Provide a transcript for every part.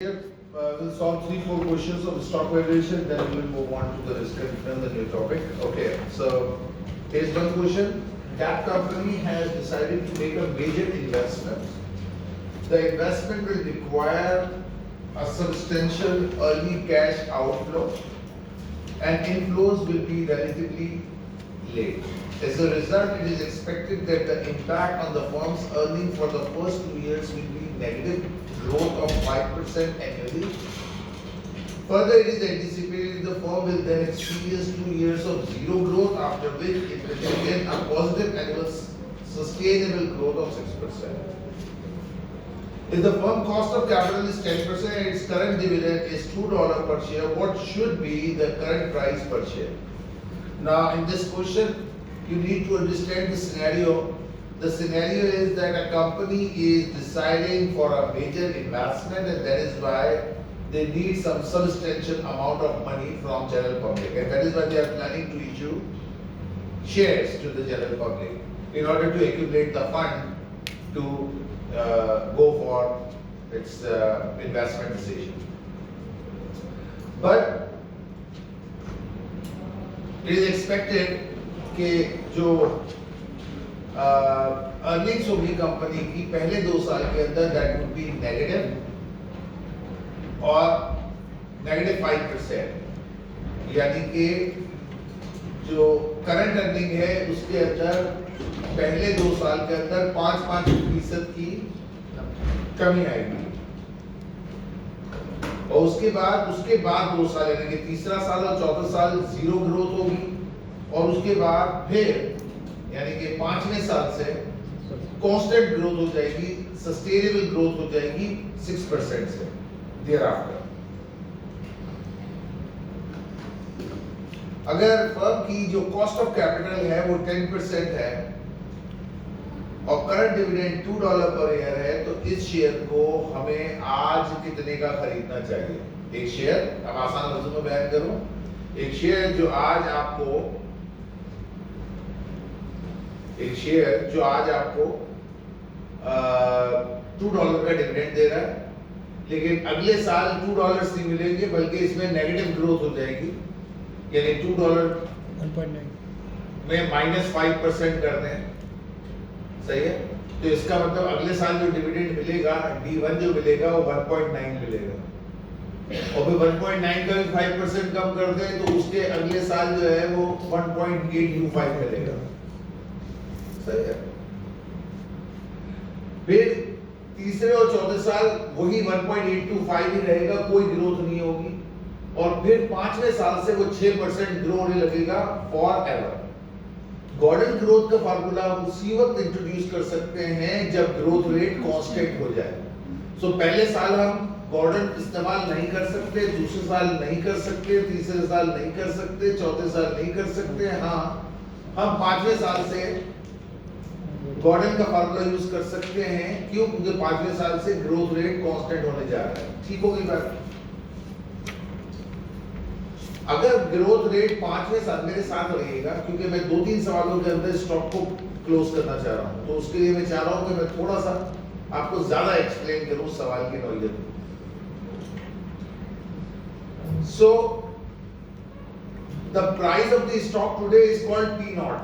Here, we'll solve 3-4 questions of stock valuation, then we will move on to the risk and return, the new topic. Okay, so here's one question. That company has decided to make a major investment. The investment will require a substantial early cash outflow and inflows will be relatively late. As a result, it is expected that the impact on the firm's earnings for the first 2 years will be negative growth of 5% annually. Further, it is anticipated the firm will then experience 2 years of zero growth, after which it will again a positive annual sustainable growth of 6%. If the firm cost of capital is 10% and its current dividend is $2 per share, what should be the current price per share? Now, in this question, you need to understand the scenario. The scenario is that a company is deciding for a major investment, and that is why they need some substantial amount of money from general public, and that is why they are planning to issue shares to the general public in order to accumulate the fund to go for its investment decision. But it is expected कि जो earnings होगी company की पहले 2 साल के अंदर that would be negative और negative 5%, यानी कि जो करंट अर्निंग है उसके अंदर पहले 2 साल के अंदर 5% की कमी आएगी और उसके बाद 2 साल यानी कि तीसरा साल और चौथा साल जीरो ग्रोथ होगी और उसके बाद फिर यानी कि 5वें साल से कांस्टेंट ग्रोथ हो जाएगी, सस्टेनेबल ग्रोथ हो जाएगी 6% से देयर आफ्टर। अगर फर्म की जो कॉस्ट ऑफ कैपिटल है वो 10% है और करंट डिविडेंड $2 पर ईयर है, तो इस शेयर को हमें आज कितने का खरीदना चाहिए? एक शेयर, अब आसान लफ्जों में बयान करूं, एक शेयर जो आज आपको $2 का डिविडेंड दे रहा है, लेकिन अगले साल $2 नहीं मिलेंगे बल्कि इसमें नेगेटिव ग्रोथ हो जाएगी, यानी $2 में -5% कर दें, सही है? तो इसका मतलब अगले साल जो डिविडेंड मिलेगा D1 जो मिलेगा वो 1.9 मिलेगा और फिर 1.9 का भी 5% कम कर दें तो उसके अगले साल जो है वो 1.825 मिलेगा, सही है? फिर तीसरे और चौथे साल वही 1.825 ही रहेगा, कोई ग्रोथ नहीं होगी और फिर 5वें साल से वो 6% ग्रो होने लगेगा फॉर एवर। गॉर्डन ग्रोथ का फार्मूला हम उसी वक्त इंट्रोड्यूस कर सकते हैं जब ग्रोथ रेट कांस्टेंट हो जाए। सो पहले साल हम गॉर्डन इस्तेमाल नहीं कर सकते, दूसरे साल नहीं कर सकते, तीसरे साल नहीं कर सकते, चौथे साल नहीं कर सकते। हाँ, हम 5वें साल से गॉर्डन का फार्मूला यूज कर सकते हैं। क्यों? क्योंकि 5वें साल से ग्रोथ रेट कांस्टेंट होने जा रहा है। ठीक होगी बात? अगर ग्रोथ रेट 5वें साल मेरे साथ रहेगा, क्योंकि मैं 2-3 सवालों के अंदर स्टॉक को क्लोज करना चाह रहा हूं, तो उसके लिए मैं चाह रहा हूं कि मैं थोड़ा सा आपको ज्यादा एक्सप्लेन करूं सवाल की नौइयत। So the price of the stock today is called P0,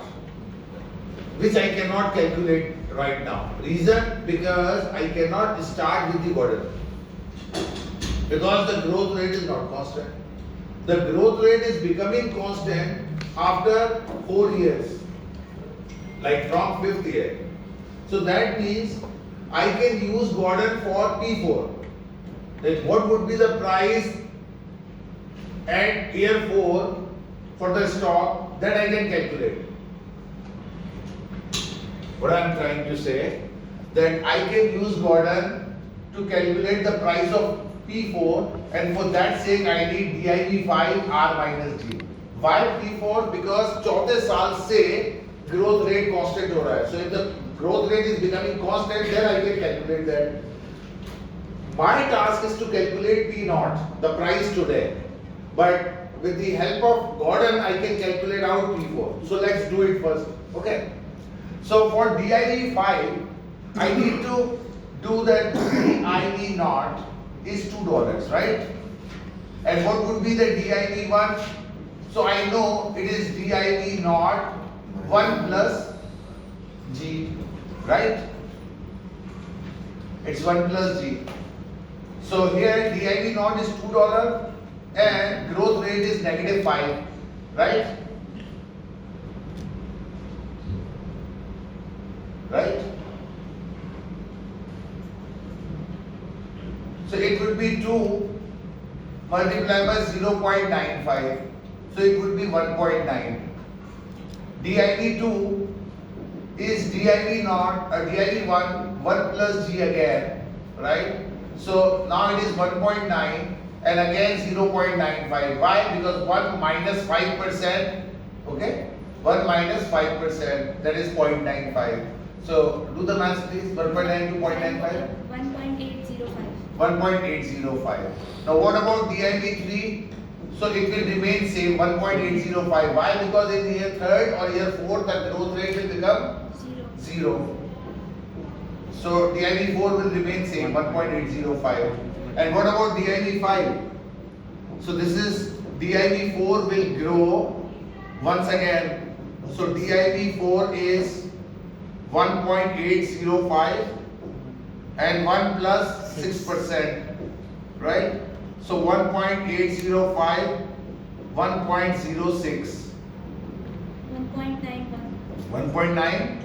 which I cannot calculate right now. Reason? Because I cannot start with the gordon, because the growth rate is not constant. The growth rate is becoming constant after 4 years, like from 5th year. So that means I can use gordon for P4. Like what would be the price at year 4 for the stock, that I can calculate. What I am trying to say, that I can use Gordon to calculate the price of P4, and for that sake I need DIV5 R minus G. Why P4? Because चौथे साल से growth rate constant हो रहा है. So if the growth rate is becoming constant, then I can calculate that. My task is to calculate P0, the price today. But with the help of Gordon, I can calculate out P4. So let's do it first. Okay. So for DIV5, I need to do that DIV naught is $2, right? And what would be the div1? So I know it is div naught 1 plus g, right? It's 1 plus g. So here div naught is $2 and growth rate is -5, right? Right? So it would be 2 multiplied by 0.95. So it would be 1.9. div2 is div naught, div1, 1 plus g again, right? So now it is 1.9 and again 0.95. Why? Because 1 minus 5%, okay? 1 minus 5%, that is 0.95. So do the math please, 1.9 to 0.95? 1.805. 1.805. Now what about div3? So it will remain same, 1.805. Why? Because in year 3rd or year 4th the growth rate will become 0. So div4 will remain same, 1.805. And what about div5? So this is div4 will grow once again. So div4 is 1.805 and 1 plus 6%, right? So 1.805, 1.06, 1.91.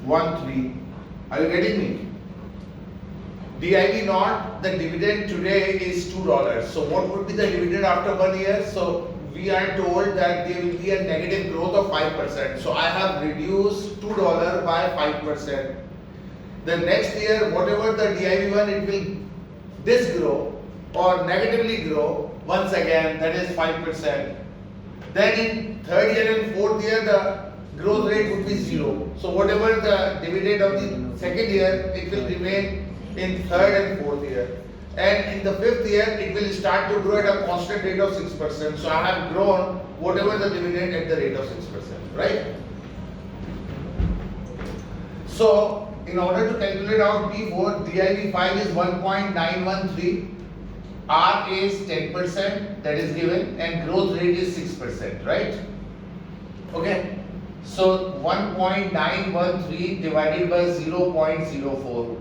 1.913. Are you getting me? div naught, the dividend today is $2. So what would be the dividend after 1 year? So we are told that there will be a negative growth of 5%. So I have reduced $2 by 5%. The next year, whatever the div1, it will disgrow or negatively grow once again, that is 5%. Then in 3rd year and 4th year, the growth rate would be 0. So whatever the dividend of the 2nd year, it will remain in 3rd and 4th year. And in the 5th year, it will start to grow at a constant rate of 6%. So I have grown whatever the dividend at the rate of 6%, right? So in order to calculate out P4, div5 is 1.913, R is 10%, that is given, and growth rate is 6%, right? Okay. So 1.913 divided by 0.04.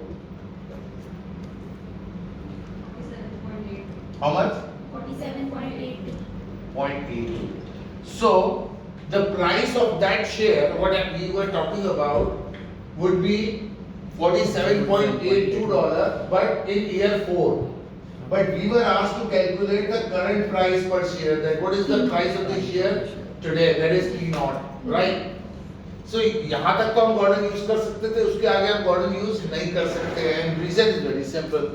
How much? 47.8. 0.82. So the price of that share, what we were talking about, would be $47.82, but in year 4. But we were asked to calculate the current price per share. That what is the price of the share today? That is P0, right? So यहाँ तक तो हम Gordon use कर सकते थे, उसके आगे हम Gordon use नहीं कर सकते हैं. And reason is very simple.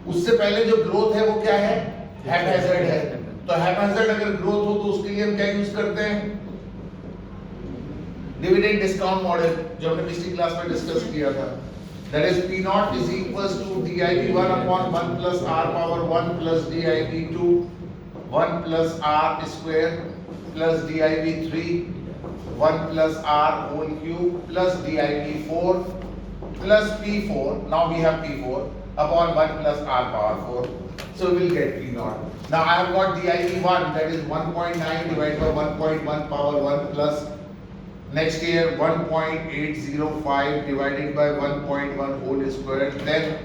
उससे पहले जो growth है वो क्या है? Haphazard है. तो haphazard अगर growth हो तो उसके लिए हम क्या use करते हैं? Dividend discount model जो हमने पिछली क्लास में डिस्कस किया था. That is P0 is equals to div1 upon 1 plus r power 1 plus div2 1 plus r square plus div3 1 plus r whole cube plus div4 plus p4. Now we have p4 upon 1 plus r power 4. So we will get P0. Now I have got div1, that is 1.9 divided by 1.1 power 1 plus next year 1.805 divided by 1.1 whole square, then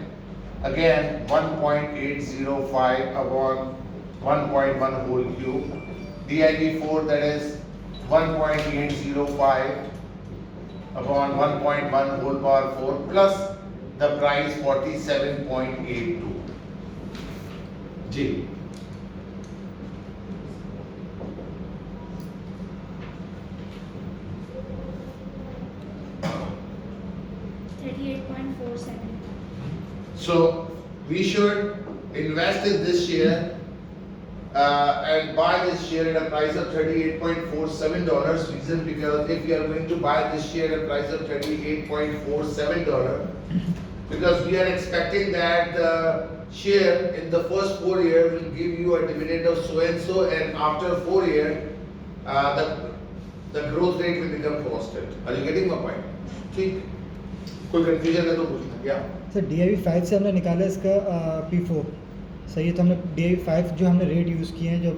again 1.805 upon 1.1 whole cube, div4, that is 1.805 upon 1.1 whole power 4 plus the price 47.82. G. So we should invest in this share and buy this share at a price of $38.47. Reason because if we are going to buy this share at a price of $38.47, because we are expecting that the share in the first 4 years will give you a dividend of so and so, and after 4 years the growth rate will become constant. Are you getting my point? ठीक. कोई confusion है तो पूछना क्या? Sir DIV 5 से हमने निकाला इसका P4 सही है, तो हमने DIV 5 जो हमने रेट यूज़ किए हैं, जो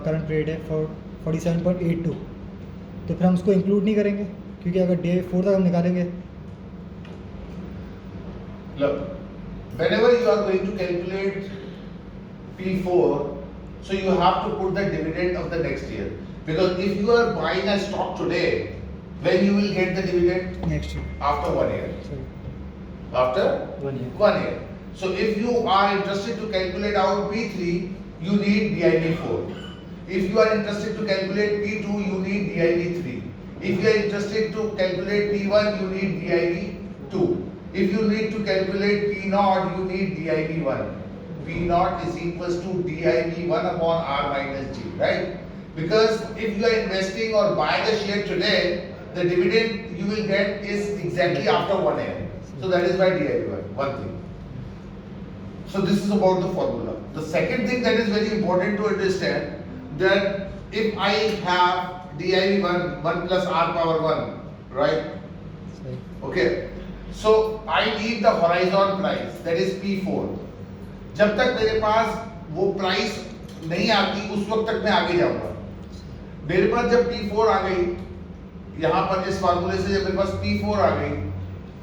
करंट रेट है 47.82, तो फिर हम उसको इंक्लूड नहीं करेंगे, क्योंकि अगर DIV 4 तक हम निकालेंगे। Look, whenever you are going to calculate P4, so you have to put the dividend of the next year. Because if you are buying a stock today, when you will get the dividend? Next year After 1 year. सही, After 1 year 1 year. So if you are interested to calculate out P3, you need DIV4. If you are interested to calculate P2, you need DIV3. If you are interested to calculate P1, you need DIV2. If you need to calculate P0, you need DIV1. P0 is equals to DIV1 upon R minus G, right? Because if you are investing or buying a share today, the dividend you will get is exactly after 1 year. So that is why DIV1, one thing. So this is about the formula. The second thing that is very important to understand, that if I have DIV1, 1 plus R power 1, right? सही, Okay. So I need the horizon price, that is P4. जब तक मेरे पास वो price नहीं आती उस वक्त तक मैं आगे जाऊंगा। मेरे पास जब P4 आ गई, यहाँ पर इस फार्मूले से जब मेरे पास P4 आ गई,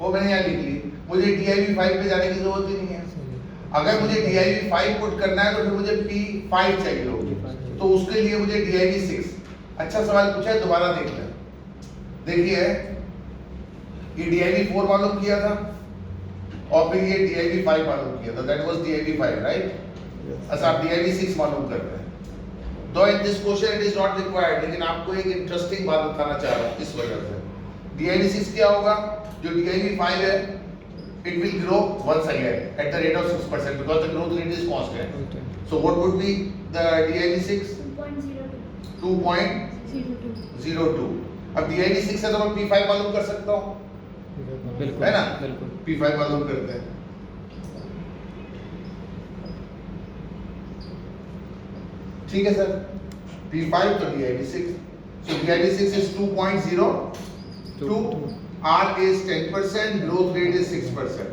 वो मैंने यहाँ लिख ली, मुझे DIV5 पे जाने की जरूरत ही नहीं है। अगर मुझे DIV5 पुट करना है तो फिर मुझे P5 चाहिए होगी, तो उसके लिए मुझे DIV6। अच्छा सवाल पूछा है, दोबारा देख लें। देखिए ये DIV4 मालूम किया था और फिर ये DIV5 मालूम किया था, दैट वाज DIV5, राइट? अच्छा आप DIV6 मालूम कर रहे हैं। तो in this question it is not required, लेकिन आपको एक इंटरेस्टिंग बात बताना चाह रहा हूं इस वजह से। DIV6 क्या होगा? जो DIV5 है, it will grow once again at the rate of 6% because the growth rate is constant. So what would be the DIV6? 2.02. 2.02. अब DIV6 है तो मैं P5 मालूम कर सकता हूँ, बिल्कुल है ना? बिल्कुल। P5 मालूम करते हैं। ठीक है सर, P5 तो DIV6, so DIV6 is 2.02, R is 10%, growth rate is 6%.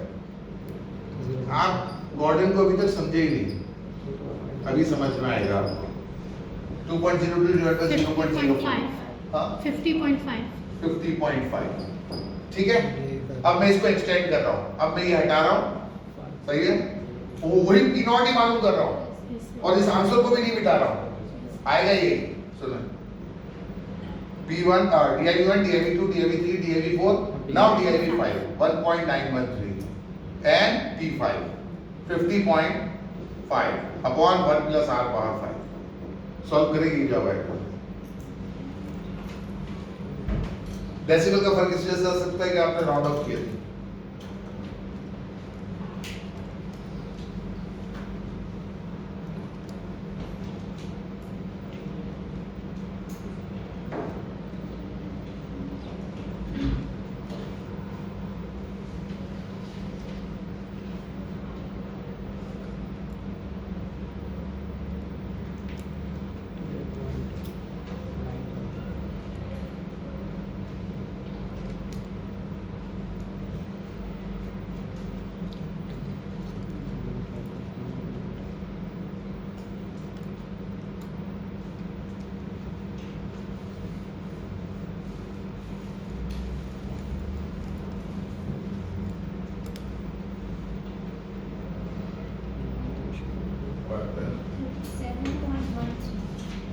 आप गॉर्डन को अभी तक समझे ही नहीं, अभी समझ में आएगा आपको। 2.02 divided by 0.05, हाँ 50.5 50.5, ठीक है। अब मैं इसको एक्सटेंड कर रहा हूँ, अब मैं ये हटा रहा हूँ, सही है, वही P0 ही मालूम कर रहा हूँ और इस आंसर को भी नहीं मिटा रहा हूँ, आएगा ये, सुनो P1, DIV1, DIV2, DIV3, DIV4, now DIV5, 1.913 and P5, 50.5 upon 1 plus R power 5. Solve करेंगे क्या आएगा? डेसिमल का फर्क इसलिए आ सकता है कि आपने राउंड ऑफ किया था।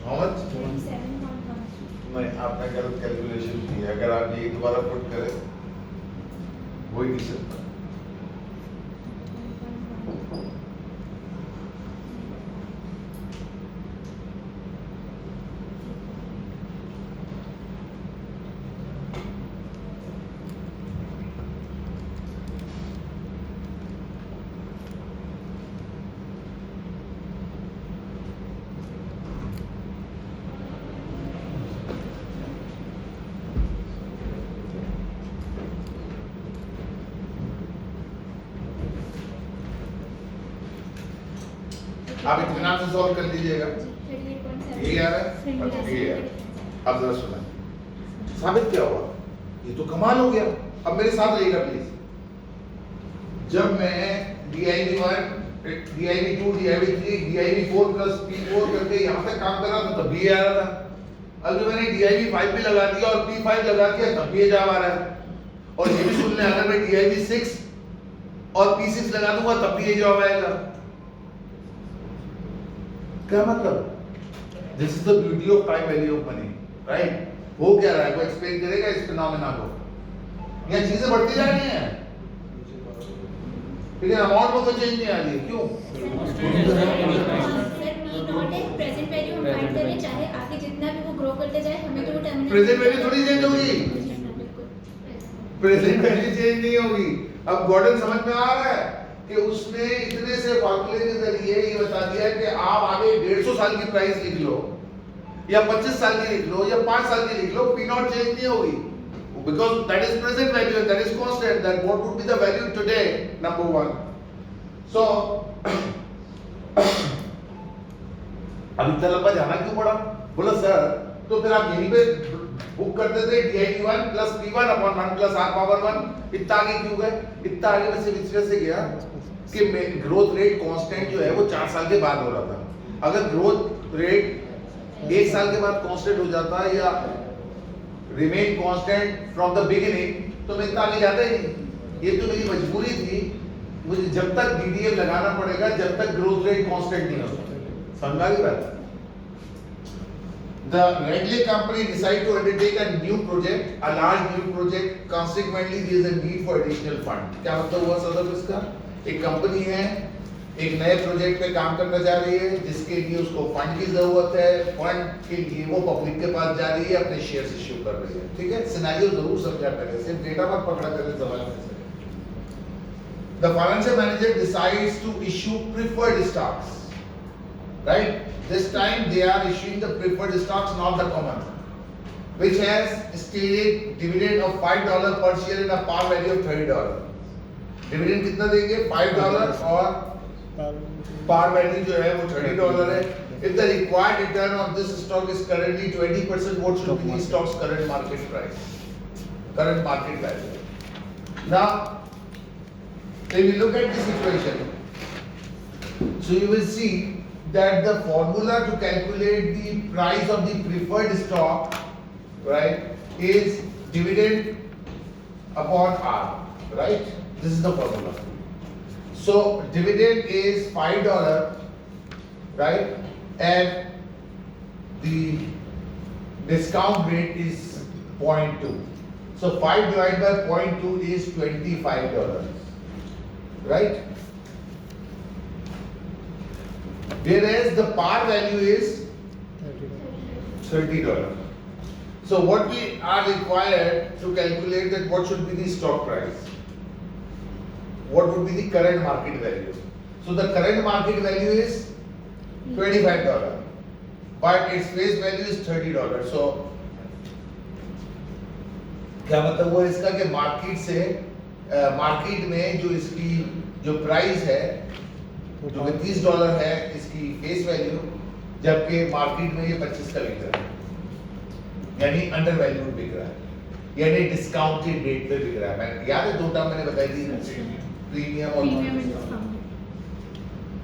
How much? 37.13. नहीं, आपने गलत कैलकुलेशन की है। अगर आप ये दोबारा पुट करें, हो ही नहीं सकता। आप इत्मीनान से सॉल्व कर लीजिएगा। ये आ रहा है और ये आ रहा है। अब जरा सुना, साबित क्या हुआ? ये तो कमाल हो गया। अब मेरे साथ रहिएगा प्लीज। जब मैं DIV1, DIV2, DIV3, DIV4 plus P4 करके यहाँ तक काम कर रहा था तब भी ये आ रहा था। अब जब मैंने DIV5 भी लगा दिया और P5 लगा दिया तब भी ये जवाब आ रहा है। और ये भी सुन लें, अगर मैं DIV6 और P6 लगा दूंगा तब भी ये जवाब आएगा। क्या मतलब? This is the beauty of time value of money, right? वो क्या रहा है, वो एक्सप्लेन करेगा इस फिनोमेना को। यहाँ चीजें बढ़ती जा रही हैं लेकिन अमाउंट में कोई चेंज नहीं आ रही है, क्यों? प्रेजेंट वैल्यू हम फाइंड करें, चाहे आगे जितना भी वो ग्रो करते जाए, हमें तो वो टर्मिनल प्रेजेंट वैल्यू थोड़ी चेंज होगी, प्रेजेंट वैल्यू चेंज नहीं होगी। अब गॉर्डन समझ में आ रहा है कि उसने इतने से फॉर्मूले के जरिए ये बता दिया कि आप आगे 150 साल की प्राइस लिख लो या 25 साल की लिख लो या 5 साल की लिख लो, पी नॉट चेंज नहीं होगी, because that is present value and that is constant. That what would be the value today? Number one. So अब इतना लंबा जाना क्यों पड़ा? बोला सर तो फिर आप यहीं पे बुक करते थे DIV1 plus P1 upon 1 plus R power 1। इतना आगे क्यों गए? इतना आगे में सिर्फ इस वजह से गया कि ग्रोथ रेट कांस्टेंट जो है वो 4 साल के बाद हो रहा था। अगर ग्रोथ रेट 1 साल के बाद कांस्टेंट हो जाता या remain constant from the beginning तो मैं इतना आगे जाता ही नहीं। ये तो मेरी मजबूरी थी, मुझे जब तक DDF लगाना पड़ेगा जब तक ग्रोथ रेट कांस्टेंट नहीं होता। समझा की बात? The Wrigley company decided to undertake a new project, a large new project. Consequently, there is a need for additional fund. क्या मतलब हुआ सदर इसका? एक कंपनी है, एक नए प्रोजेक्ट पे काम करना जा रही है जिसके लिए उसको फंड की जरूरत है। फंड के लिए वो पब्लिक के पास जा रही है, अपने शेयर्स इश्यू कर रही है। ठीक है, सिनेरियो जरूर समझा पहले, सिर्फ डेटा मत पकड़ा करे सवाल में से। The financial manager decides to issue preferred stocks, right? This time they are issuing the preferred stocks, not the common, which has stated dividend of $5 per share and a par value of $30. Dividend कितना देंगे? $5 और par value जो है वो $30 है। If the required return on this stock is currently 20%, what should be the stock's current market price? Current market value. Now, if you look at this equation, so you will see that the formula to calculate the price of the preferred stock, right, is dividend upon R, right? This is the formula. So dividend is $5, right, and the discount rate is 0.2. So 5 divided by 0.2 is $25, right? Whereas the par value is $30. So what we are required to calculate that what should be the stock price? What would be the current market value? So the current market value is $25, but its face value is $30. So क्या मतलब हुआ इसका कि market से market में जो इसकी जो प्राइस है जो $30 है इसकी फेस वैल्यू, जबकि मार्केट में ये 25 का बिक रहा है, यानी अंडर वैल्यूड बिक रहा है, यानी डिस्काउंटेड रेट पे बिक रहा है। मैंने याद है 2 टर्म मैंने बताई थी, प्रीमियम और डिस्काउंट।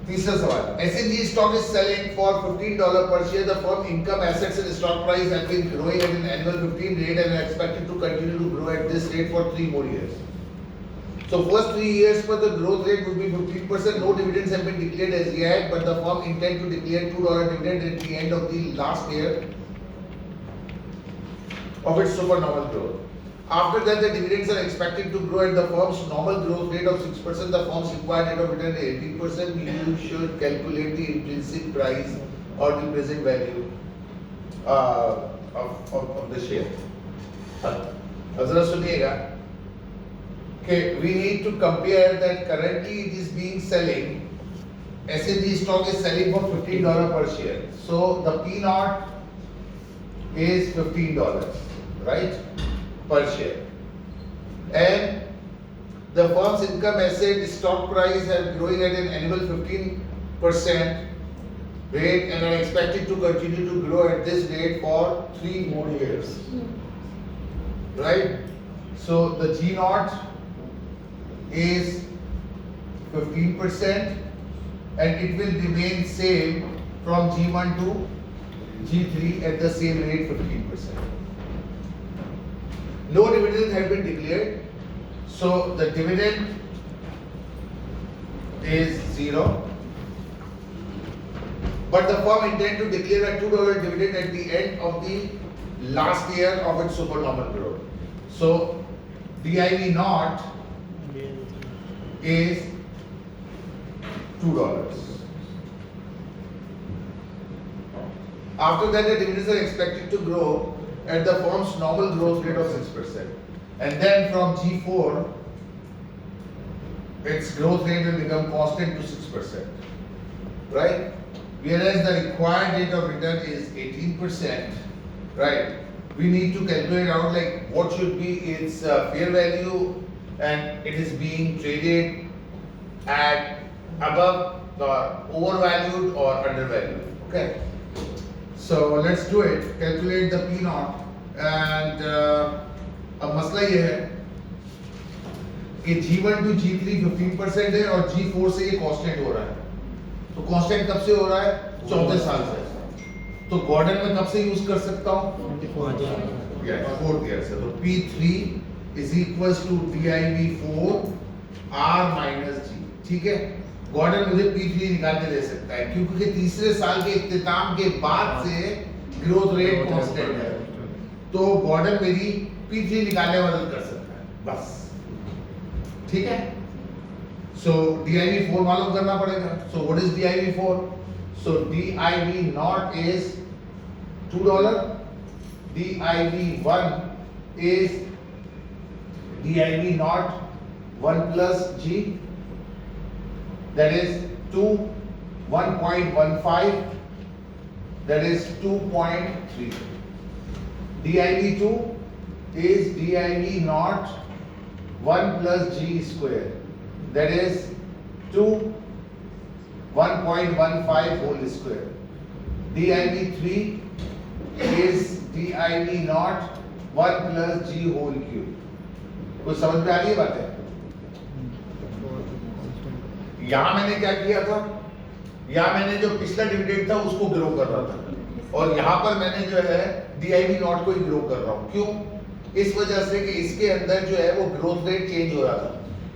तीसरा सवाल, S&G stock is selling for $15 per share. The firm income, assets and stock price have been growing at an annual 15% rate and are expected to continue to grow at this rate for 3 more years. So first 3 years for the growth rate would be 15%. No dividends have been declared as yet, but the firm intend to declare $2 dividend at the end of the last year of its supernormal growth. After that, the dividends are expected to grow at the firm's normal growth rate of 6%. The firm's required rate of return is 18%. You should calculate the intrinsic price or the present value of the share. अब जरा सुनिएगा कि we need to compare that currently it is being selling, S&G stock is selling for $15 per share. So the P naught is $15, right, per share, and the firm's income, asset, stock price are growing at an annual 15% rate and are expected to continue to grow at this rate for 3 more years, right? So the G naught is 15%, and it will remain same from G1 to G3 at the same rate 15%. No dividends have been declared, so the dividend is 0. But the firm intends to declare a $2 dividend at the end of the last year of its supernormal growth. So DIV naught is $2. After that, the dividends are expected to grow at the firm's normal growth rate of 6%. And then from G4, its growth rate will become constant to 6%. Right? Whereas the required rate of return is 18%, right? We need to calculate out like what should be its fair value, and it is being traded at above, overvalued or undervalued. Okay. So let's do it. Calculate the P naught, and अब मसला ये है कि G1 to G3 15% है और G4 से ये constant हो रहा है. तो कांस्टेंट कब से हो रहा है? 14 साल से. तो गॉर्डन में कब से यूज कर सकता हूँ? 4th ईयर से. तो P3 is equals to DIV4 R minus G. ठीक है? गॉर्डन मुझे P3 निकाल के दे सकता है क्योंकि तीसरे साल के इख्तिताम के बाद से ग्रोथ रेट कांस्टेंट है. तो गॉर्डन मेरी P3 निकालने में मदद कर सकता है. बस. ठीक है? So DIV4 मालूम करना पड़ेगा. So what is DIV4? So DIV naught is $2. DIV1 is DIV naught 1 plus G. That is 1.15. That is 2.3. DIV2 is DIV naught 1 plus G square. That is 1.15 whole square. DIV3 is DIV naught 1 plus G whole cube. कुछ समझ में आ रही है बात है? यहाँ मैंने क्या किया था? यहाँ मैंने जो पिछला डिविडेंड था उसको ग्रो कर रहा था, और यहाँ पर मैंने जो है DIV नॉट को ही ग्रो कर रहा हूँ. क्यों? इस वजह से कि इसके अंदर जो है वो ग्रोथ रेट चेंज हो रहा था.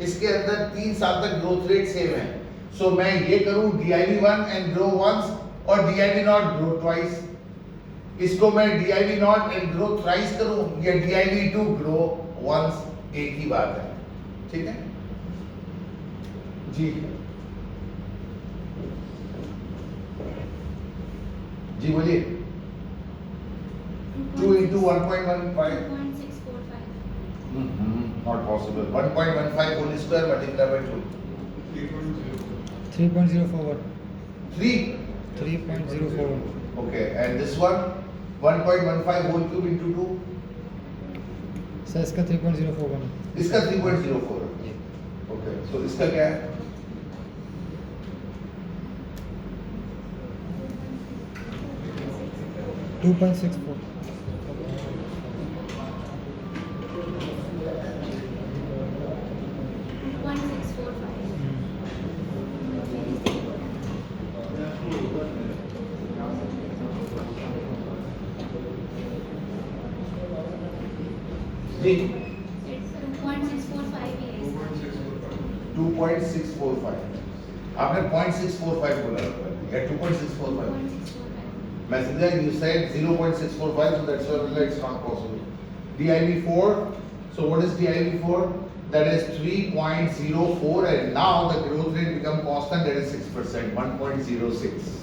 इसके अंदर 3 साल तक ग्रोथ रेट सेम है. सो मैं ये करूं DIV1 एंड ग्रो वंस और DIV नॉट ग्रो ट्वाइस. इसको मैं DIV not and grow thrice करूं या DIV2 ग्रो वंस. एक ही बात है. ठीक है जी. जी बोलिए. 2 into 1.15. 2.645. Not possible. 1.15 whole square multiplied by 2. 3.041. 3. 3.041. Okay, and this one 1.15 whole cube into 2. Sir इसका 3.041 है. इसका 3.04 है. Okay, so इसका क्या है? $2.64. जी. It's 2.645 years. 2.645. आपने 0.645 बोला या 2.645? 2.645. Messenger, you said 0.645, so that's why it's not possible. DIV4. So what is DIV4? That is 3.04, and now the growth rate become constant. That is 6%, 1.06.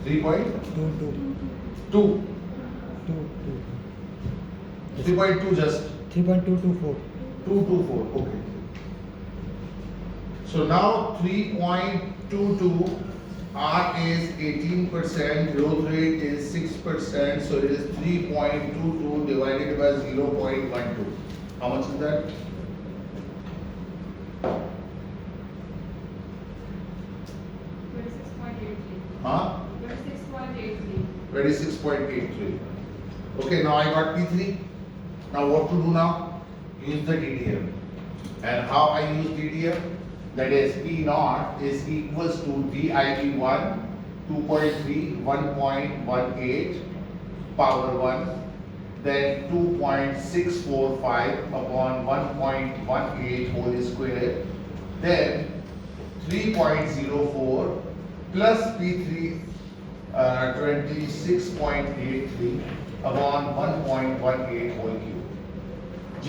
Three point two 3.2 just 3.224. 224. Okay. So now 3.22 R is 18%, growth rate is 6%, so it is 3.22 divided by 0.12. How much is that? 26.83. Okay, now I got P3. Now what to do now? Use the DDM. And how I use DDM? That is P0 is equals to DIP1 2.3 1.18 power 1, then 2.645 upon 1.18 whole square, then 3.04 plus P3 26.83 upon 1.18 whole cube. G.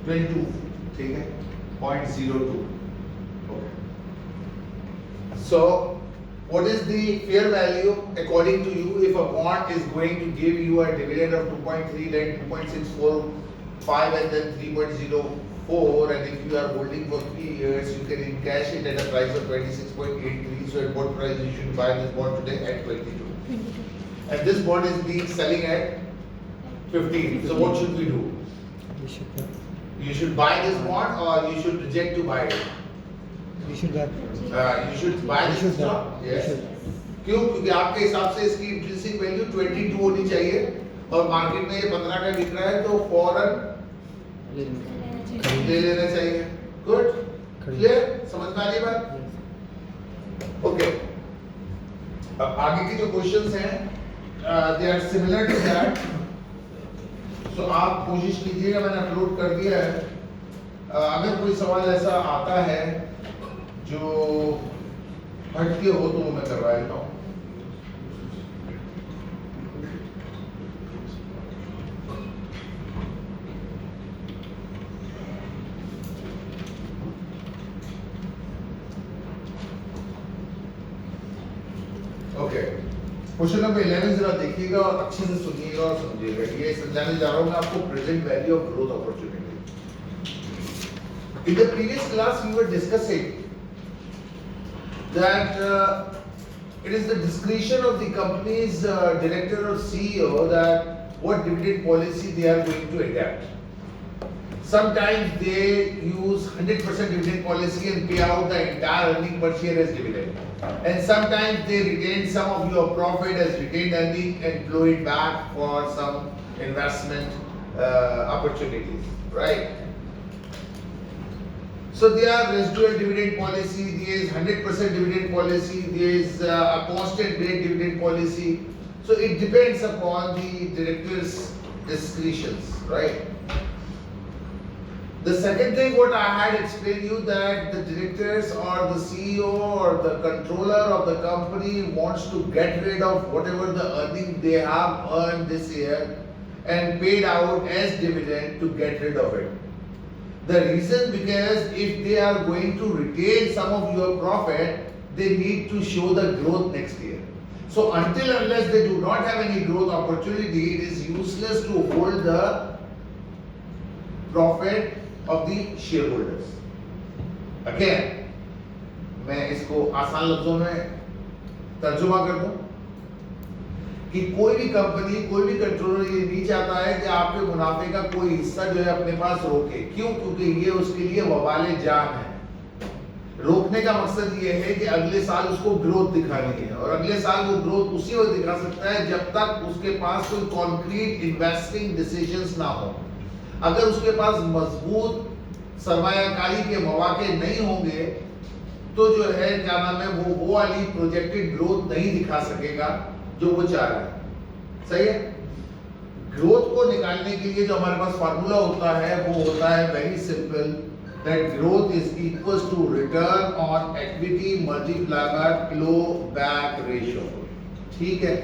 Twenty 22, ठीक है, 0.02. Okay. So, what is the fair value according to you if a bond is going to give you a dividend of 2.3, then 2.645, and then 3.04, and if you are holding for 3 years, you can encash it at a price of 26.83. So, at what price you should buy this bond today? At 22. And this bond is being selling at 15. So, what should we do? You should buy this bond, or you should reject to buy it? You should buy. You should buy this stock? Yes. क्यों? क्योंकि आपके हिसाब से इसकी intrinsic value 22 होनी चाहिए और market में ये 15 का बिक रहा है, तो फौरन ले लेना चाहिए. गुड, क्लियर, समझ में आ रही बात? ओके, अब आगे के जो क्वेश्चंस हैं they are similar to that. तो आप कोशिश कीजिएगा, मैंने अपलोड कर दिया है. अगर कोई सवाल ऐसा आता है जो हटके हो तो वो मैं करवा देता हूँ. ओके, क्वेश्चन नंबर 11 जरा देखिएगा और अच्छे से सुनिएगा और समझिएगा. ये समझाने जा रहा हूँ मैं आपको present value of growth opportunity. In the previous class we were discussing that it is the discretion of the company's director or CEO that what dividend policy they are going to adapt. Sometimes they use 100% dividend policy and pay out the entire earning per share as dividend. And sometimes they retain some of your profit as retained earning and flow it back for some investment opportunities, right? So there are residual dividend policy, there is 100% dividend policy, there is a constant rate dividend policy. So it depends upon the director's discretions, right? The second thing what I had explained you that the directors or the CEO or the controller of the company wants to get rid of whatever the earning they have earned this year and paid out as dividend to get rid of it. The reason because if they are going to retain some of your profit, they need to show the growth next year. So until unless they do not have any growth opportunity, it is useless to hold the profit of the shareholders. Again, मैं इसको आसान लफ्जों में तर्जुमा कर दूं कि कोई भी कंपनी, कोई भी कंट्रोलर ये नहीं चाहता है कि आपके मुनाफे का कोई हिस्सा जो है अपने पास रोके. क्यों? क्योंकि ये उसके लिए वबाले जान है. रोकने का मकसद ये है कि अगले साल उसको ग्रोथ दिखानी है और अगले साल वो ग्रोथ उसी वक्त दिखा सकता है जब तक उसके पास कोई कॉन्क्रीट इन्वेस्टिंग डिसीजंस ना हो. अगर उसके पास मजबूत सरमायाकारी के मौके नहीं होंगे तो जो है क्या नाम है वो वाली प्रोजेक्टेड ग्रोथ नहीं दिखा सकेगा जो वो चाह रहा है. सही है? ग्रोथ को निकालने के लिए जो हमारे पास फार्मूला होता है वो होता है very simple, that growth is equals to return on equity multiply by flow back ratio. ठीक है?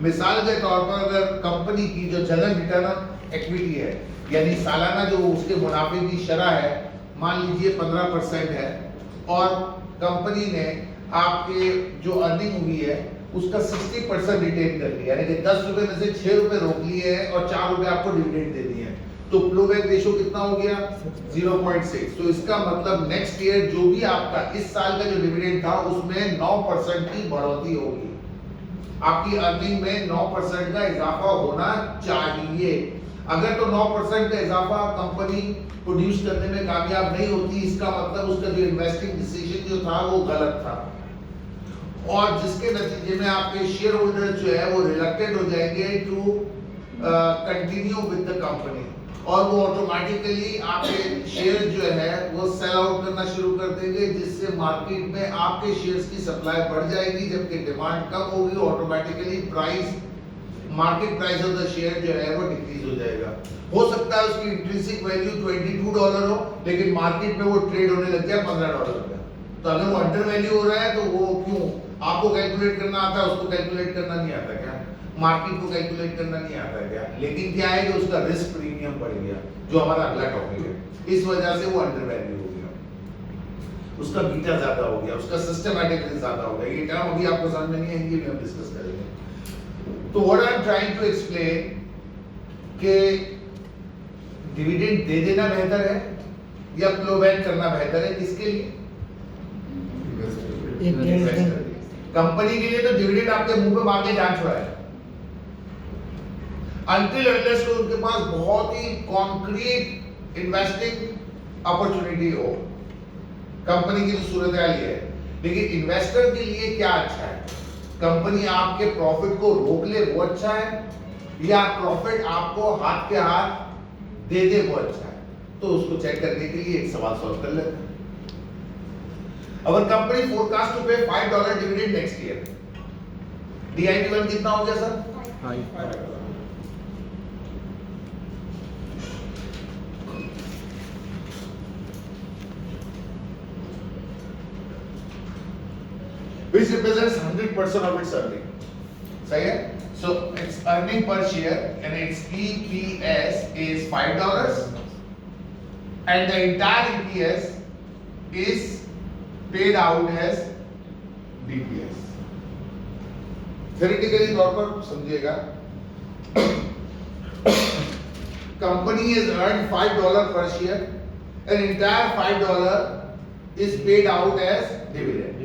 मिसाल के तौर पर अगर कंपनी की जो जनरल रिटर्न ऑन इक्विटी है यानी सालाना जो उसके मुनाफे की शरह है मान लीजिए 15% है और कंपनी ने आपके जो अर्निंग हुई है उसका 60% रिटेन कर लिया, यानी कि 10 रुपए में से 6 रुपए रोक लिए हैं और 4 रुपए आपको डिविडेंड दे दिए हैं, तो फ्लोबैक रेशियो कितना हो गया 0.6। तो इसका मतलब नेक्स्ट ईयर जो भी आपका इस साल का जो डिविडेंड था उसमें 9% की बढ़ोतरी होगी, आपकी अर्निंग में 9% का इजाफा होना चाहिए। अगर तो 9% का इजाफा कंपनी प्रोड्यूस करने में कामयाब नहीं होती, इसका मतलब उसका जो इन्वेस्टिंग डिसीजन जो था वो गलत था, और जिसके नतीजे में आपके शेयर होल्डर जो है वो रिलक्टेंट हो जाएंगे to continue with the company, और वो ऑटोमेटिकली आपके शेयर जो है वो सेल आउट करना शुरू कर देंगे, जिससे मार्केट में आपके शेयर्स की सप्लाई बढ़ जाएगी, जबकि डिमांड कम होगी, automatically price market price of the share जो है वो डिक्रीज हो जाएगा। हो सकता है उसकी इंट्रिंसिक वैल्यू $22 हो, लेकिन मार्केट में वो ट्रेड होने लग जाए $15 का। तो अगर वो अंडर वैल्यू हो रहा है तो वो क्यों, आपको कैलकुलेट करना आता है, उसको कैलकुलेट करना नहीं आता क्या, मार्केट को कैलकुलेट करना नहीं आता क्या, लेकिन क्या है कि उसका रिस्क प्रीमियम बढ़ गया, जो हमारा अगला टॉपिक है, इस वजह से वो अंडर वैल्यू हो गया, उसका बीटा ज्यादा हो गया, उसका सिस्टमैटिक रिस्क ज्यादा हो गया। ये टर्म अभी आपको समझ में नहीं आएंगे, भी हम डिस्कस करेंगे। तो what I am trying to explain कि डिविडेंड दे देना बेहतर है या फ्लोबैक करना बेहतर है, किसके लिए, कंपनी के लिए। तो डिविडेंड आपके मुंह पे मार के जान छुड़ा है, अनटिल अनलेस तो उनके पास बहुत ही कॉन्क्रीट इन्वेस्टिंग अपॉर्चुनिटी हो, कंपनी की जो सूरत हाल है। लेकिन इन्वेस्टर के लिए क्या अच्छा है, कंपनी आपके प्रॉफिट को रोक ले वो अच्छा है, या प्रॉफिट आपको हाथ के हाथ दे दे वो अच्छा है। तो उसको चेक करने के लिए एक सवाल सॉल्व कर लेते हैं। अवर कंपनी फोरकास्ट टू पे $5 डिविडेंड नेक्स्ट ईयर, DIP1 कितना हो गया sir, 5। which represents 100% of its earning, सही है। So its earning per share and its EPS is $5 and the entire EPS is paid out as DPS। theoretically तौर पर समझिएगा, company has earned $5 per share and entire $5 is paid out as dividend।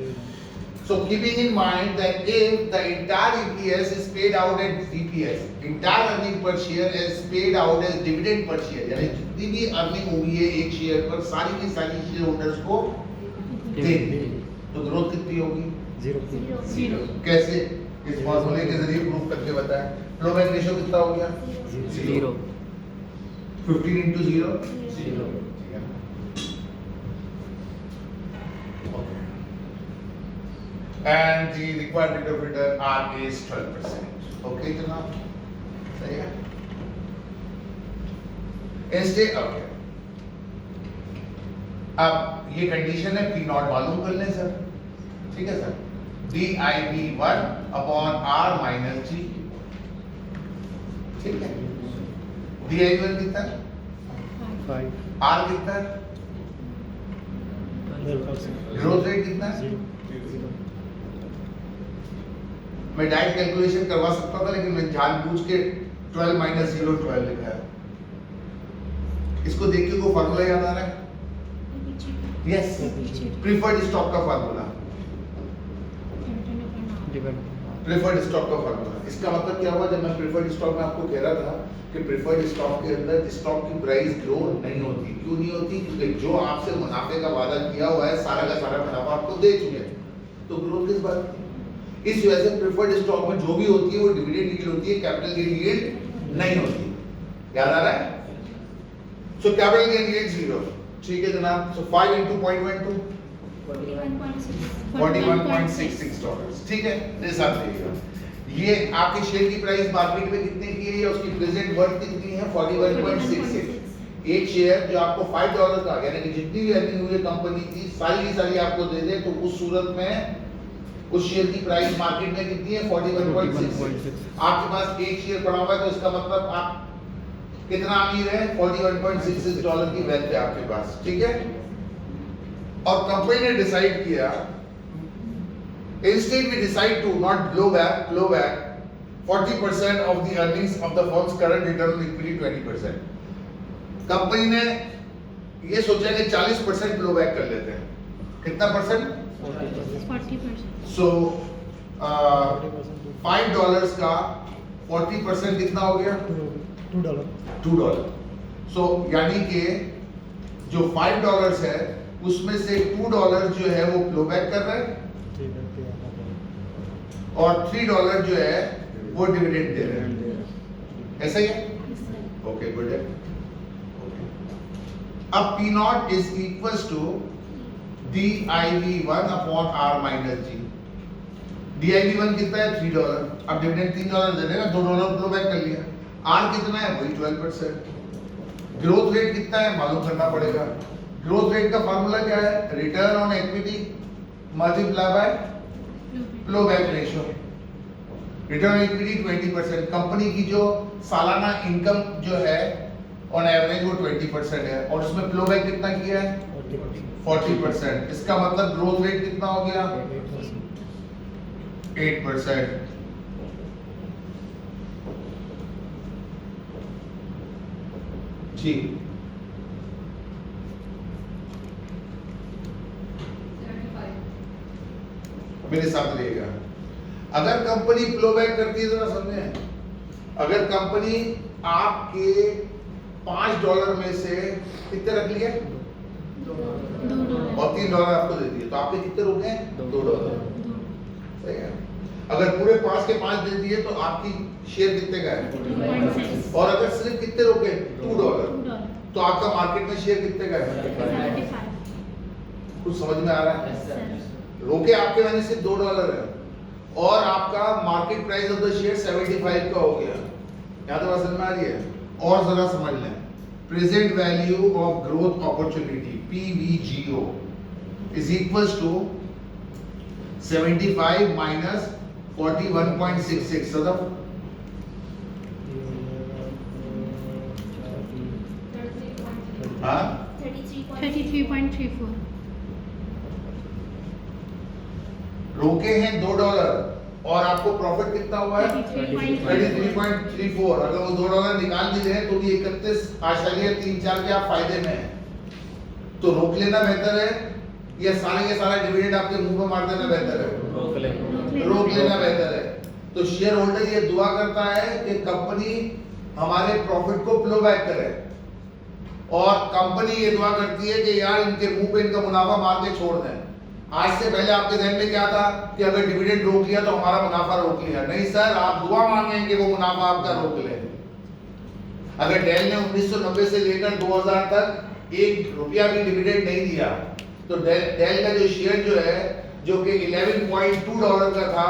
So keeping in mind that if the entire EPS is paid out as DPS, entire earning per share is paid out as dividend per share, यानी जितनी भी earning हुई है एक share पर सारी की सारी शेयर होल्डर्स को दे दी, तो ग्रोथ कितनी होगी, 0। कैसे, इस फॉर्मूले के जरिए प्रूफ करके बताएं। फ्लोबैक रेशियो कितना हो गया, 0। 15 into 0 0। And the required rate of return R is 12%। Okay जनाब, सही है। Instead, okay। अब ये कंडीशन है, P नॉट मालूम कर लें सर, ठीक है sir, DIP1 upon R minus G, ठीक है। DIP1 कितना, 5, R कितना, ग्रोथ रेट कितना, मैं डायरेक्ट कैलकुलेशन करवा सकता था, लेकिन मैं जानबूझ के 12 minus 0 12 लिखा है। इसको देख के को फार्मूला याद आ रहा है, यस, प्रीफर्ड स्टॉक का फार्मूला, प्रीफर्ड स्टॉक का फार्मूला। इसका मतलब क्या हुआ, जब मैं प्रीफर्ड स्टॉक में आपको कह रहा था कि प्रीफर्ड स्टॉक के अंदर स्टॉक की प्राइस ग्रो नहीं होती, क्यों नहीं होती, क्योंकि जो आपसे मुनाफे का वादा किया हुआ है सारा का सारा मुनाफा आपको दे चुके हैं, तो ग्रोथ किस बात की। इस वजह से प्रेफर्ड स्टॉक में जो भी होती है वो डिविडेंड यील्ड होती है, कैपिटल गेन यील्ड नहीं होती, याद आ रहा है। सो कैपिटल गेन यील्ड 0, ठीक है जनाब। सो 5 into 0.12 $41.66, ठीक है, मेरे साथ देखिएगा। ये आपके शेयर की प्राइस मार्केट में कितने की है, उसकी प्रेजेंट वर्थ कितनी है, 41.66। एक शेयर जो आपको $5 का, यानी कि जितनी भी अर्निंग हुई है कंपनी की सारी की सारी आपको दे दे, तो उस सूरत में उस शेयर की प्राइस मार्केट में कितनी है, 41.66। आपके पास एक शेयर पड़ा हुआ है, तो इसका मतलब आप कितना अमीर है? 41.66 डॉलर की वेल्थ है आपके पास, ठीक है। और कंपनी ने डिसाइड किया, instead we decide to not blow back 40% of the earnings of the firm's current return on equity 20%. Company ने ये सोचा कि 40% ब्लो बैक कर लेते हैं। कितना परसेंट? 40%। सो $5 का 40% कितना हो गया? $2। सो यानी कि जो $5 है उसमें से $2 जो है वो ब्लो बैक कर रहे हैं और $3 जो है वो डिविडेंड दे रहे हैं। ऐसा ही है? ओके, गुड है। अब P naught is equals to div1 upon r minus g। div1 कितना है? $3। अब डिविडेंड $3 दे देगा, $2 ब्लो बैक कर लिया। r कितना है? वही 12%। ग्रोथ रेट कितना है मालूम करना पड़ेगा। ग्रोथ रेट का फार्मूला क्या है? Return on equity multiply bye blow back ratio. Return on equity 20%। Company की जो सालाना इनकम जो है ऑन एवरेज वो 20% है और उसमें फ्लो बैक कितना किया है? 40%। इसका मतलब ग्रोथ रेट कितना हो गया? 8%। जी, मेरे साथ रहिएगा। अगर कंपनी फ्लो बैक करती है तो ना समझे, अगर कंपनी आपके $5 में से कितने रख लिए और $3 आपको दे दिए तो आपके कितने रुक गए? $2। सही है। अगर पूरे 5 के 5 दे दिए तो आपकी शेयर कितने का है? और अगर सिर्फ कितने रुके? $2 तो आपका मार्केट में शेयर कितने का है? कुछ समझ में आ रहा है? रोके आपके मैंने सिर्फ $2 है और आपका market price of the share 75 का हो गया। यहाँ तो बात समझ में आ रही है? और जरा समझ लें, present value of growth opportunity PVGO is equals to 75 minus 41.66। Sadaf हाँ 33.34। रोके हैं $2 और आपको प्रॉफिट कितना हुआ है? 33.34। अगर वो $2 निकाल भी दें तो भी 31.34 के आप फायदे में हैं। तो रोक लेना बेहतर है या सारे के सारा डिविडेंड आपके मुंह में मार देना बेहतर है? रोक लेना बेहतर है। तो शेयर होल्डर ये दुआ करता है कि कंपनी हमारे प्रॉफिट को फ्लो बैक करे और कंपनी ये दुआ करती है कि यार इनके मुंह पे इनका मुनाफा मार के छोड़ दें। आज से पहले आपके ध्यान में क्या था कि अगर डिविडेंड रोक लिया तो हमारा मुनाफा रोक लिया? नहीं सर, आप दुआ मांगे कि वो मुनाफा आपका रोक ले। अगर डेल ने 1990 से लेकर 2000 तक ₹1 भी डिविडेंड नहीं दिया तो डेल का जो शेयर जो है जो कि $11.2 का था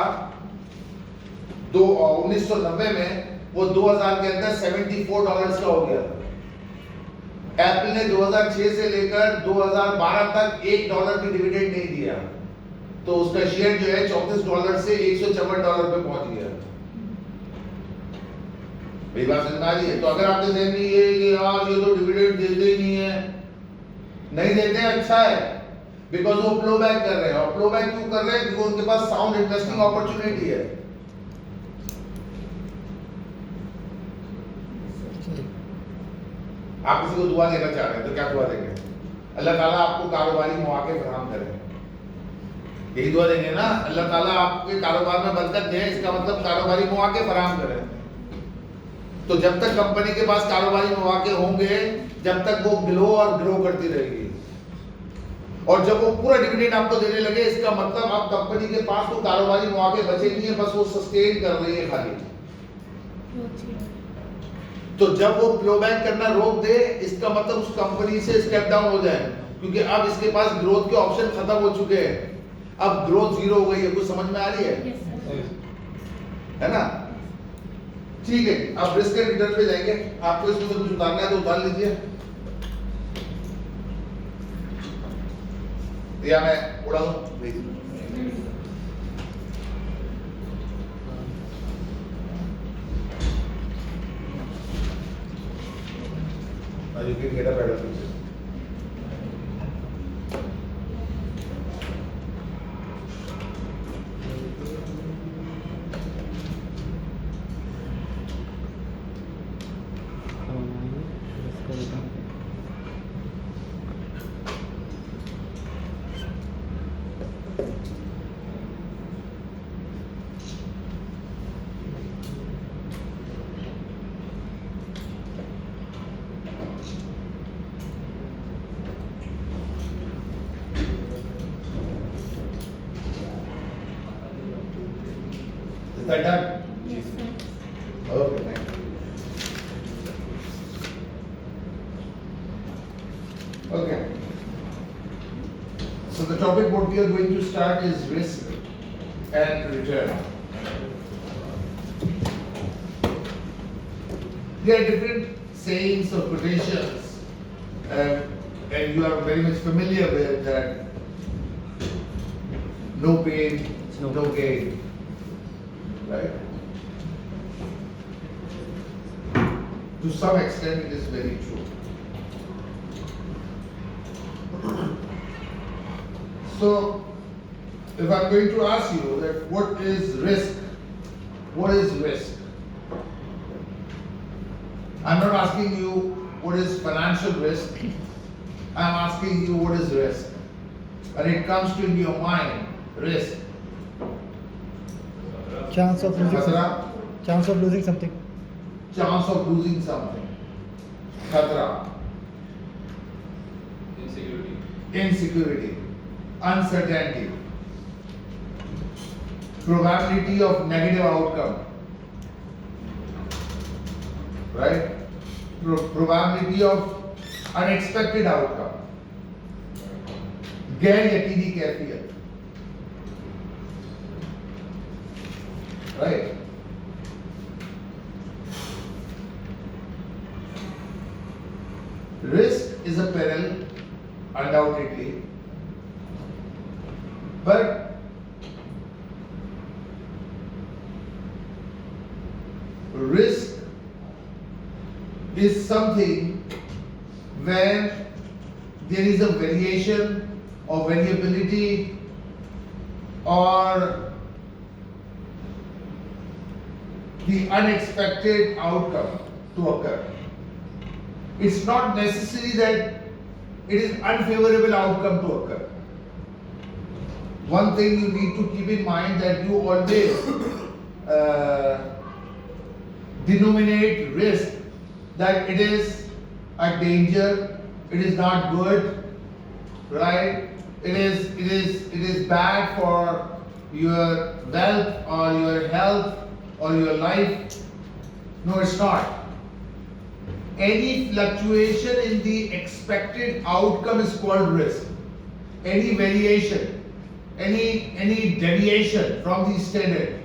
1990 में, वो 2000 के अंदर $74 का हो गया। एप्पल ने 2006 से लेकर 2012 तक $1 की डिविडेंड नहीं दिया तो उसका शेयर जो है $34 से $154 पे पहुंच गया। मेरी बात समझ में आ रही है? तो अगर आपके ध्यान में ये कि यार ये तो डिविडेंड देते ही नहीं है, नहीं देते हैं, अच्छा है, बिकॉज वो फ्लो बैक कर रहे हैं। और फ्लो बैक क्यों कर रहे हैं? क्योंकि उनके पास साउंड इन्वेस्टिंग अपॉर्चुनिटी है। आप किसी को दुआ देना चाह रहे हैं तो क्या दुआ देंगे? अल्लाह ताला आपको कारोबारी मौके फराहम करे, यही दुआ देंगे ना? अल्लाह ताला आपके कारोबार में बरकत दे, इसका मतलब कारोबारी मौके फराहम करे। तो जब तक कंपनी के पास कारोबारी मौके होंगे जब तक वो ग्लो और ग्रो करती रहेगी और जब वो पूरा डिविडेंड आपको देने लगे इसका मतलब अब कंपनी के पास तो कारोबारी मौके बचे नहीं है, बस वो सस्टेन कर रही है खाली। तो जब वो फ्लो बैक करना रोक दे इसका मतलब उस कंपनी से स्टेप डाउन हो जाए, क्योंकि अब इसके पास ग्रोथ के ऑप्शन खत्म हो चुके हैं, अब ग्रोथ जीरो हो गई है। कुछ समझ में आ रही है? है ना? ठीक है, अब रिस्क एंड रिटर्न पे जाएंगे। आपको इसमें से कुछ उतारना है तो उतार लीजिए या मैं उड़ा दूं? and you can get a better picture. Is that done? Yes, sir. Okay, thank you. Okay. So the topic what we are going to start is risk and return. There are different sayings or quotations, and you are very much familiar with that. No pain, no gain. Right? To some extent, it is very true. So, if I'm going to ask you that what is risk? What is risk? I'm not asking you what is financial risk. I'm asking you what is risk. When it comes to your mind, risk. Chance of losing Khatra, something. Chance of losing something. chance of losing something. Khatra, insecurity, uncertainty, probability of negative outcome, right? Probability of unexpected outcome, गैर यकीनी कैफियत, right? Risk is a peril, undoubtedly, but risk is something when there is a variation or variability or the unexpected outcome to occur. It's not necessary that it is unfavorable outcome to occur. One thing you need to keep in mind that you always denominate risk that it is a danger, it is not good, right? It is bad for your wealth or your health or your life. No, it's not. Any fluctuation in the expected outcome is called risk. Any variation, any deviation from the standard.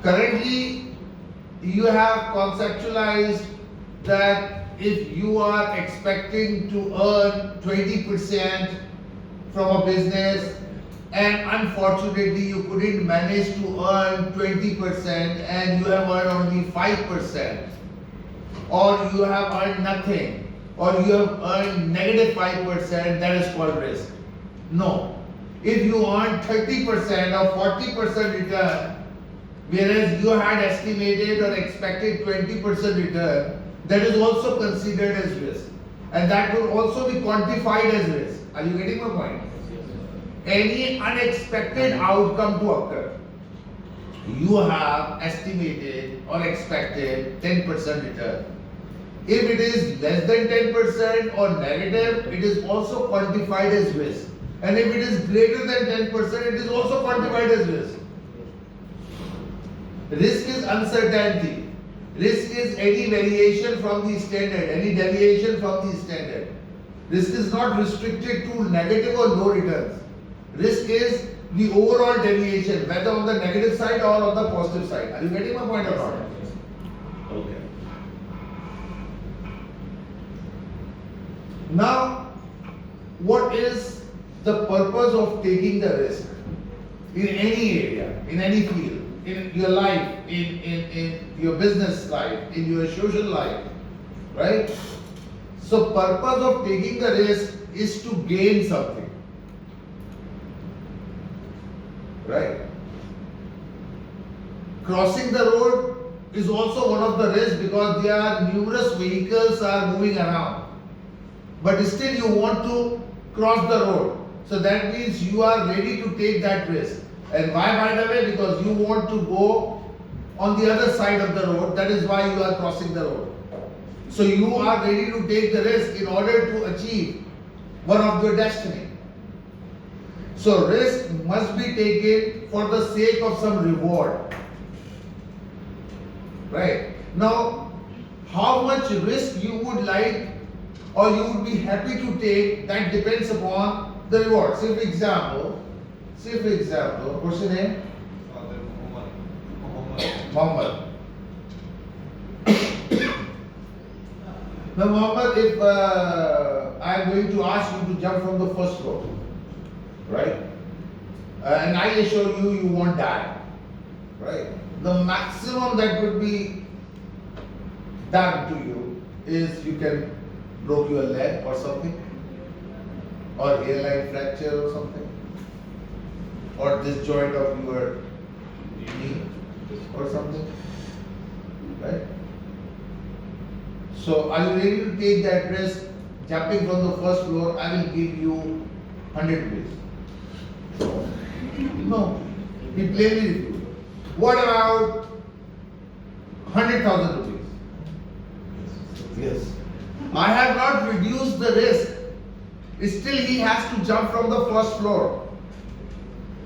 Currently, you have conceptualized that if you are expecting to earn 20% from a business and unfortunately you couldn't manage to earn 20% and you have earned only 5%, or you have earned nothing, or you have earned negative 5%, that is called risk. No. If you earn 30% or 40% return, whereas you had estimated or expected 20% return, that is also considered as risk. And that will also be quantified as risk. Are you getting my point? Any unexpected outcome to occur, you have estimated or expected 10% return. If it is less than 10% or negative, it is also quantified as risk. And if it is greater than 10%, it is also quantified as risk. Risk is uncertainty. Risk is any variation from the standard, any deviation from the standard. Risk is not restricted to negative or low returns. Risk is the overall deviation, whether on the negative side or on the positive side. Are you getting my point or not? Okay. Now, what is the purpose of taking the risk in any area, in any field? in your life, in your business life, in your social life, right? So purpose of taking the risk is to gain something, right? Crossing the road is also one of the risks because there are numerous vehicles are moving around. But still you want to cross the road. So that means you are ready to take that risk. And why, by the way? Because you want to go on the other side of the road. That is why you are crossing the road. So you are ready to take the risk in order to achieve one of your destiny. So risk must be taken for the sake of some reward. Right? Now, how much risk you would like or you would be happy to take, that depends upon the reward. Say for example, what's your name? Muhammad. Now Muhammad, if I am going to ask you to jump from the first floor, right? And I assure you, you won't die, right? The maximum that would be done to you is you can broke your leg or something, or hairline fracture or something, or this joint of your knee or something, right? So are you ready to take that risk? Jumping from the first floor, I will give you 100 rupees. No, he plainly refused. What about 100,000 rupees? Yes. I have not reduced the risk. Still he has to jump from the first floor.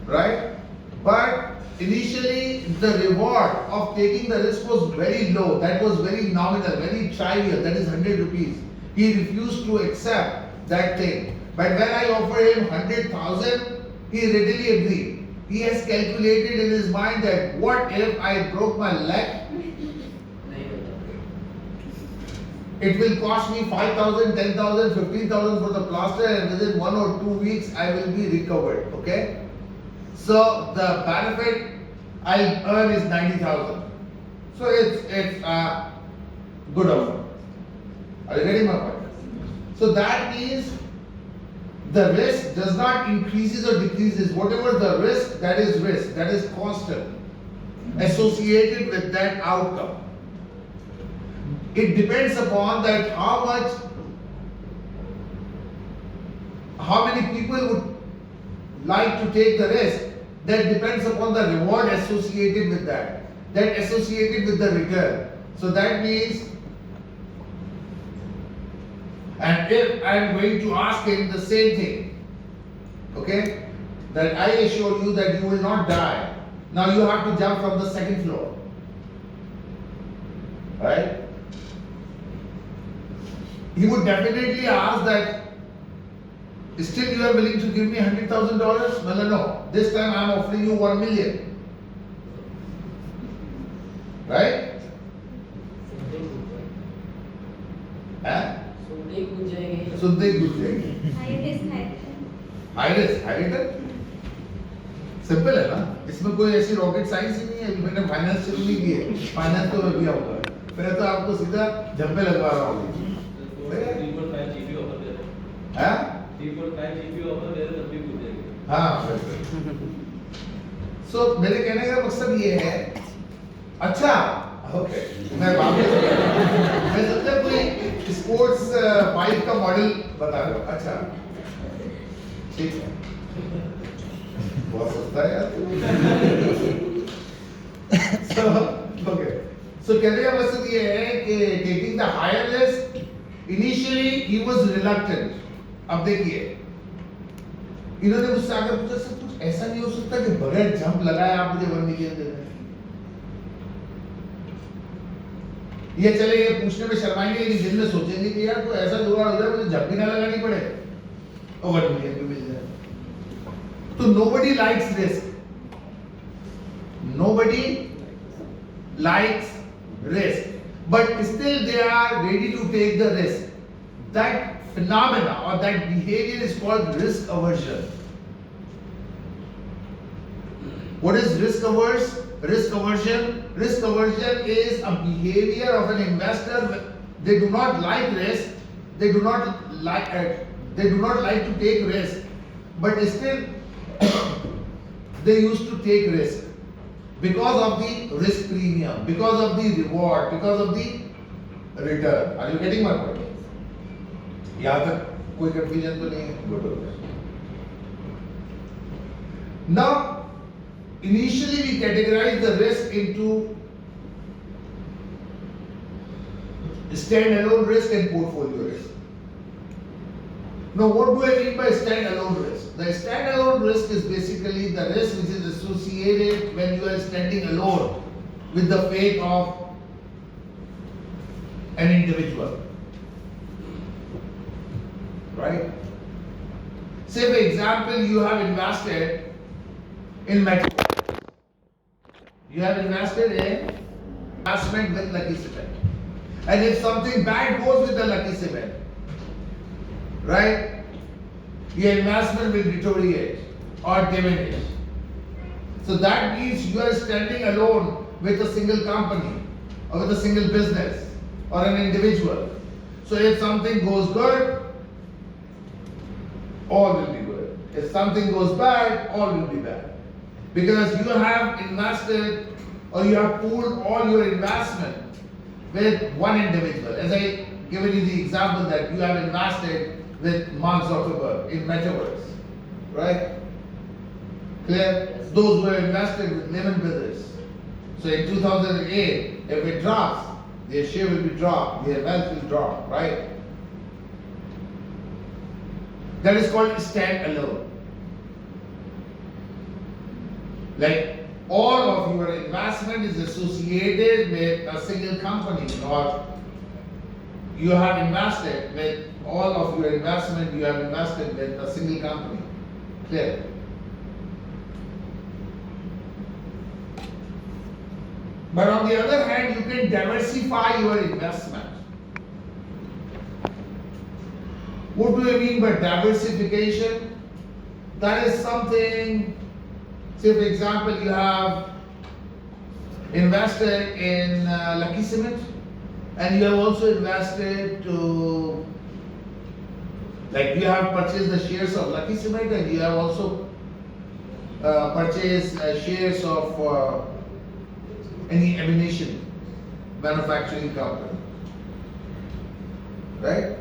Right? But initially the reward of taking the risk was very low. That was very nominal, very trivial. That is 100 rupees. He refused to accept that thing. But when I offered him 100,000, he readily agreed. He has calculated in his mind that what if I broke my leg? It will cost me 5,000, 10,000, 15,000 for the plaster, and within 1 or 2 weeks I will be recovered. Okay? So the benefit I'll earn is 90,000. So it's a good offer. Are you getting my point? So that means the risk does not increases or decreases. Whatever the risk, that is constant, associated with that outcome. It depends upon that how many people would like to take the risk. That depends upon the reward associated with that associated with the return. So that means, and if I am going to ask him the same thing, okay, that I assure you that you will not die. Now you have to jump from the second floor, right? He would definitely ask that, still you are willing to give me $100,000? Well, no. This time I am offering you 1 million. Right? सुनते ही घुस जाएंगे. High risk high return. Simple है ना, इसमें कोई ऐसी rocket science ही नहीं है. मैंने फाइनेंस शुरू नहीं की है, फाइनेंस तो मैं भी आऊंगा. मैं तो आपको सीधा झप्पे लगवा रहा हूँ. 3.5 जीबी ऑफर दे रहे हैं. हाँ 3.5 जीबी ऑफर दे रहे हैं, तब भी पूछ जाएंगे. हाँ. सो मेरे कहने का मकसद ये है. अच्छा ओके, मैं सोचा कोई स्पोर्ट्स बाइक का मॉडल बता रहा हूँ. अच्छा ठीक है, बहुत सस्ता है यार. ओके, सो कहने का मकसद ये है कि taking the higher risk, initially ही वाज रिलक्टेंट. अब देखिए, इन्होंने मुझसे आकर पूछा, सर कुछ ऐसा नहीं हो सकता कि बगैर जंप लगाए आप मुझे 1 मिलियन दे दें? ये चले ये पूछने में शर्माएंगे, लेकिन दिल में सोचेंगे कि यार कोई ऐसा जुगाड़ हो जाए मुझे जंप भी ना लगानी पड़े और 1 मिलियन भी मिल जाए. तो nobody likes risk. Nobody likes risk, but still they are ready to take the risk. That phenomena or that behavior is called risk aversion. What is risk averse? Risk aversion. Risk aversion is a behavior of an investor. They do not like risk. They do not like to take risk, but still they used to take risk because of the risk premium, because of the reward, because of the return. Are you getting my point? यहाँ तक कोई confusion तो नहीं है? Good, okay. Now, initially we categorize the risk into stand-alone risk and portfolio risk. Now, what do I mean by stand-alone risk? The stand-alone risk is basically the risk which is associated when you are standing alone with the fate of an individual. Right? Say, for example, you have invested in metal. You have invested in investment with Lucky Cement. And if something bad goes with the Lucky Cement, right, your investment will deteriorate or diminish. So that means you are standing alone with a single company or with a single business or an individual. So if something goes good, all will be good. If something goes bad, all will be bad. Because you have invested or you have pooled all your investment with one individual. As I given you the example that you have invested with Mark Zuckerberg in Metaverse, right? Clear? Those who have invested with Lehman Brothers. So in 2008, if it drops, their share will be dropped, their wealth will drop, right? That is called stand alone. Like all of your investment is associated with a single company, or you have invested with all of your investment, you have invested with a single company. Clear? But on the other hand, you can diversify your investment. What do I mean by diversification? That is something, say for example, you have invested in Lucky Cement and you have also invested to, like you have purchased the shares of Lucky Cement and you have also purchased shares of any ammunition manufacturing company, right?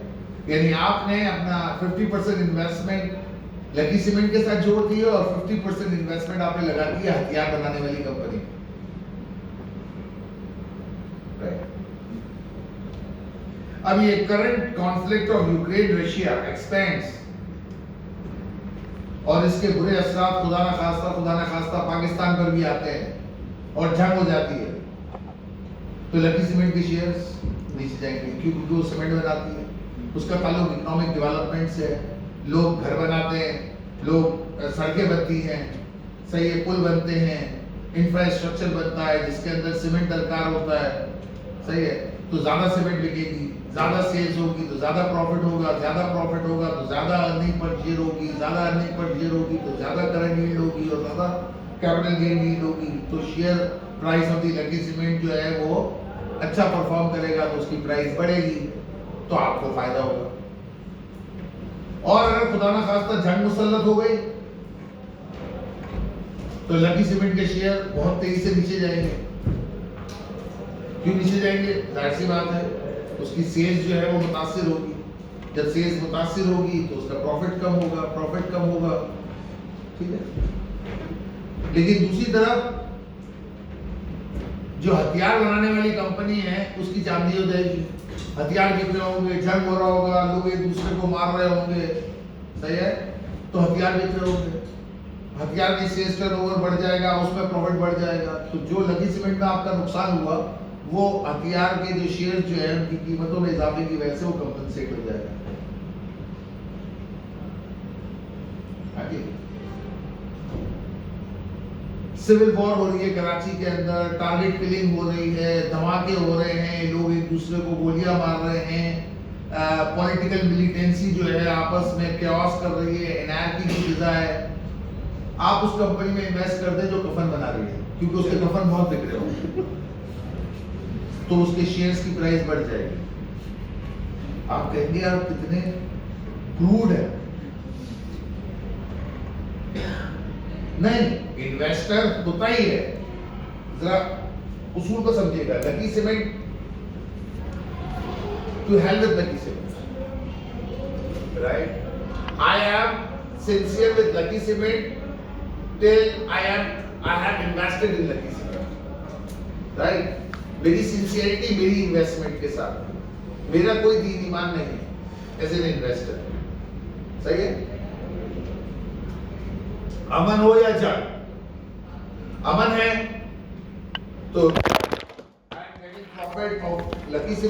यानी आपने अपना 50% investment lucky cement के साथ जोड़ दिया और 50% investment आपने लगा दिया हथियार बनाने वाली कंपनी, राइट? अब ये current conflict of Ukraine Russia expends और इसके बुरे असरात खुदा ना खास्ता पाकिस्तान पर भी आते हैं और जंग हो जाती है, तो लकी सीमेंट के शेयर्स नीचे जाएंगे क्योंकि वो सीमेंट बनाती है, उसका ताल्लुक इकोनॉमिक डेवलपमेंट से है, लोग घर बनाते हैं, लोग सड़कें बनती हैं, सही है, पुल बनते हैं, इंफ्रास्ट्रक्चर बनता है जिसके अंदर सीमेंट दरकार होता है, सही है, तो ज़्यादा सीमेंट बिकेगी, ज़्यादा सेल्स होगी तो ज़्यादा प्रॉफिट होगा तो ज़्यादा अर्निंग पर शेयर होगी, ज़्यादा अर्निंग पर शेयर होगी तो ज़्यादा करंट यील्ड होगी और ज़्यादा कैपिटल गेन यील्ड होगी, तो share price of the lucky cement जो है वो अच्छा परफॉर्म करेगा तो उसकी प्राइस बढ़ेगी तो आपको फायदा होगा। और अगर खुदा ना खास्ता जंग मुसल्लत हो गई तो लकी सीमेंट के शेयर बहुत तेजी से नीचे जाएंगे। क्यों नीचे जाएंगे? जाहिर सी बात है, उसकी सेल्स जो है वो मुतासिर होगी, जब सेल्स मुतासिर होगी तो उसका प्रॉफिट कम होगा, ठीक है। लेकिन दूसरी तरफ जो हथियार बनाने वाली कंपनी है उसकी चांदी हो जाएगी, हथियार बिक रहे होंगे, जंग हो रहा होगा, लोग एक दूसरे को मार रहे होंगे, सही है, तो हथियार बिक रहे होंगे, हथियार की सेल्स टर्नओवर बढ़ जाएगा, उसमें प्रॉफिट बढ़ जाएगा, तो जो लकी सीमेंट में आपका नुकसान हुआ वो हथियार के जो शेयर जो है उनकी कीमतों में इजाफे की वजह से वो कंपनसेट हो जाएगा। आगे सिविल वॉर हो रही है कराची के अंदर, टारगेट किलिंग हो रही है, धमाके हो रहे हैं, लोग एक दूसरे को गोलियां मार रहे हैं, पॉलिटिकल मिलिटेंसी जो है आपस में कैओस कर रही है, एनार्की की फिजा है, आप उस कंपनी में इन्वेस्ट कर दें जो कफन बना रही है, क्योंकि उसके कफन बहुत बिक रहे होंगे, तो उसके शेयर्स की प्राइस बढ़ जाएगी। आप कहेंगे यार कितने क्रूड है। नहीं, इन्वेस्टर होता ही है। जरा उसूल को समझिएगा। Lucky Cement, to hell with Lucky Cement, right? I am sincere with Lucky Cement till I have invested in Lucky Cement, right? मेरी sincerity मेरी investment के साथ, मेरा कोई दीन ईमान नहीं है as an investor, सही है? अमन हो या जंग, अमन है तो I am getting profit of Lucky Cement.